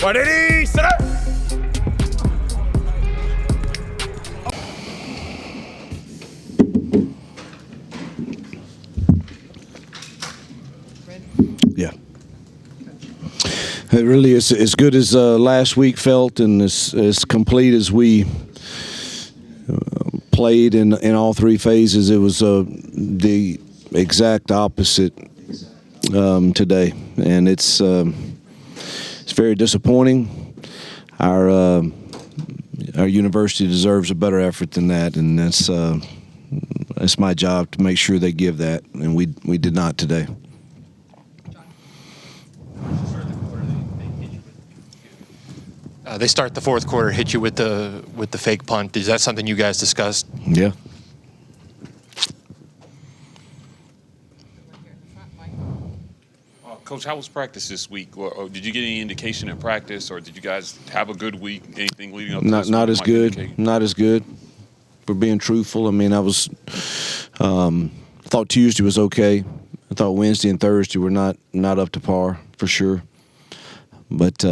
Ready, set up. Yeah. It really is as good as last week felt, and as complete as we played in all three phases. It was the exact opposite today, and it's very disappointing. Our university deserves a better effort than that, and that's my job to make sure they give that, and we did not today. They start the fourth quarter, hit you with the fake punt. Is that something you guys discussed? Yeah. Coach, how was practice this week? Or did you get any indication in practice, or did you guys have a good week? Anything leading up to this? Not as good. Not as good. For being truthful, I mean, I was thought Tuesday was okay. I thought Wednesday and Thursday were not up to par for sure. But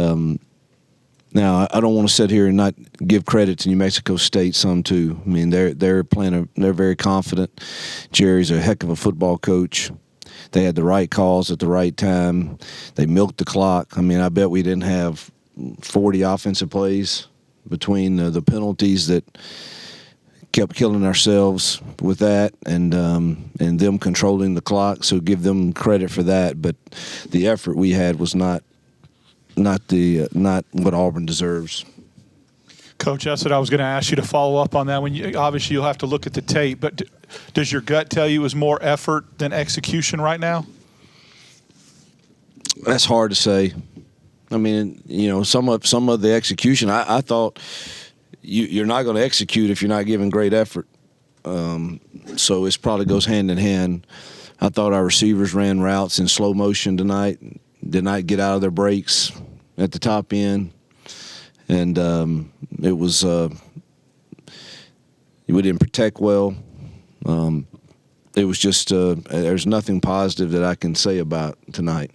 now I don't want to sit here and not give credit to New Mexico State some too. I mean, they're playing. They're very confident. Jerry's a heck of a football coach. They had the right calls at the right time. They milked the clock. I mean, I bet we didn't have 40 offensive plays between the penalties that kept killing ourselves with that, and them controlling the clock. So give them credit for that. But the effort we had was not what Auburn deserves. Coach, that's what I was going to ask you to follow up on that. Obviously you'll have to look at the tape, but does your gut tell you it was more effort than execution right now? That's hard to say. I mean, you know, some of the execution, I thought you're not going to execute if you're not giving great effort. So it probably goes hand in hand. I thought our receivers ran routes in slow motion tonight, did not get out of their breaks at the top end. And it was we didn't protect well. It was just there's nothing positive that I can say about tonight.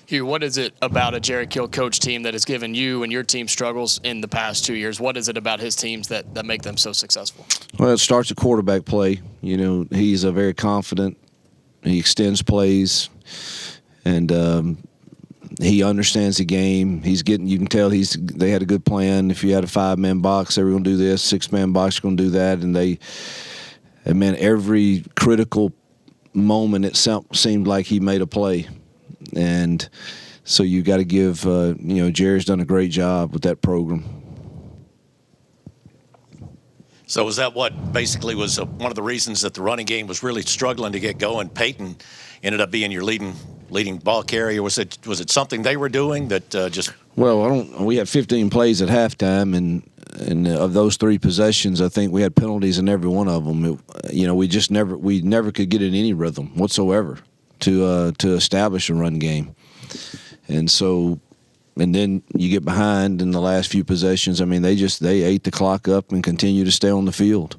Hugh, what is it about a Jerry Kill coach team that has given you and your team struggles in the past 2 years? What is it about his teams that make them so successful? Well, it starts with quarterback play. You know, he's a very confident. He extends plays, and he understands the game. You can tell they had a good plan. If you had a 5-man box, they were going to do this. 6-man box, going to do that. And every critical moment, it seemed like he made a play. And so you got to give, Jerry's done a great job with that program. So was that what basically was one of the reasons that the running game was really struggling to get going? Peyton ended up being your leading ball carrier. Was it something they were doing that just? Well, we had 15 plays at halftime, and of those 3 possessions, I think we had penalties in every one of them. We never could get in any rhythm whatsoever to establish a run game, and then you get behind in the last few possessions. I mean, they ate the clock up and continue to stay on the field.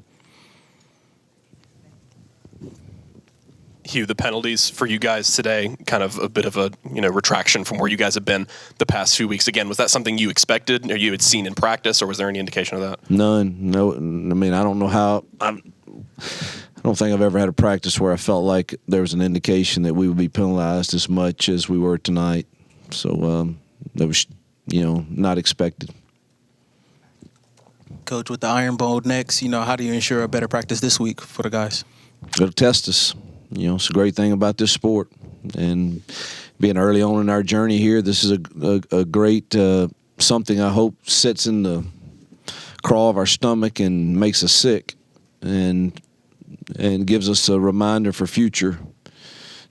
Hugh, the penalties for you guys today, kind of a bit of a retraction from where you guys have been the past few weeks. Again, was that something you expected or you had seen in practice, or was there any indication of that? None. No. I mean, I don't know how. I don't think I've ever had a practice where I felt like there was an indication that we would be penalized as much as we were tonight. So that was, not expected. Coach, with the Iron Bowl next, how do you ensure a better practice this week for the guys? It'll test us. It's a great thing about this sport. And being early on in our journey here, this is a great something I hope sits in the craw of our stomach and makes us sick and gives us a reminder for future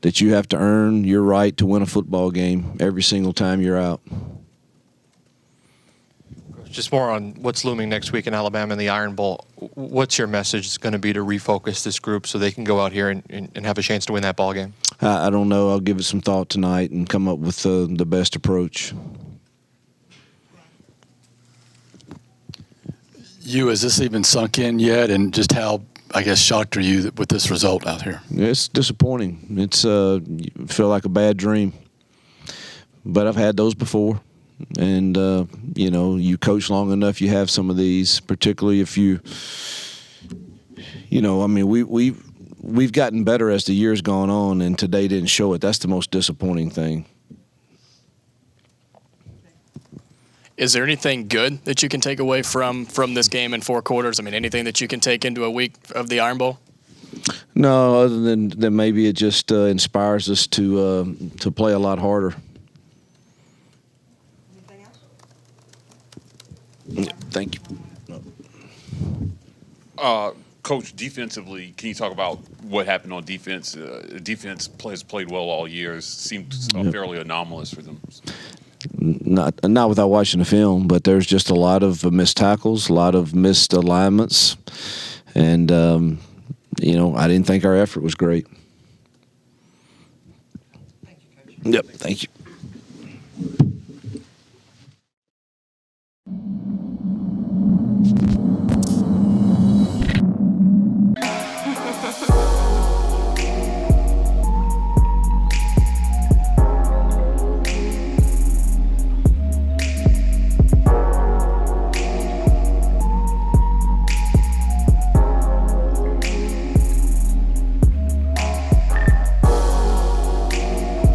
that you have to earn your right to win a football game every single time you're out. Just more on what's looming next week in Alabama in the Iron Bowl. What's your message going to be to refocus this group so they can go out here and have a chance to win that ball game? I don't know. I'll give it some thought tonight and come up with the best approach. You, has this even sunk in yet, and just how, I guess, shocked are you with this result out here? It's disappointing. You feel like a bad dream. But I've had those before. And you coach long enough, you have some of these. Particularly if we've gotten better as the years gone on, and today didn't show it. That's the most disappointing thing. Is there anything good that you can take away from this game in 4 quarters? I mean, anything that you can take into a week of the Iron Bowl? No, other than maybe it just inspires us to play a lot harder. Anything else? Yeah, thank you. Coach, defensively, can you talk about what happened on defense? Defense players played well all year. Seemed fairly anomalous for them. Not without watching the film, but there's just a lot of missed tackles, a lot of missed alignments, and I didn't think our effort was great. Thank you, Coach. Yep, thank you.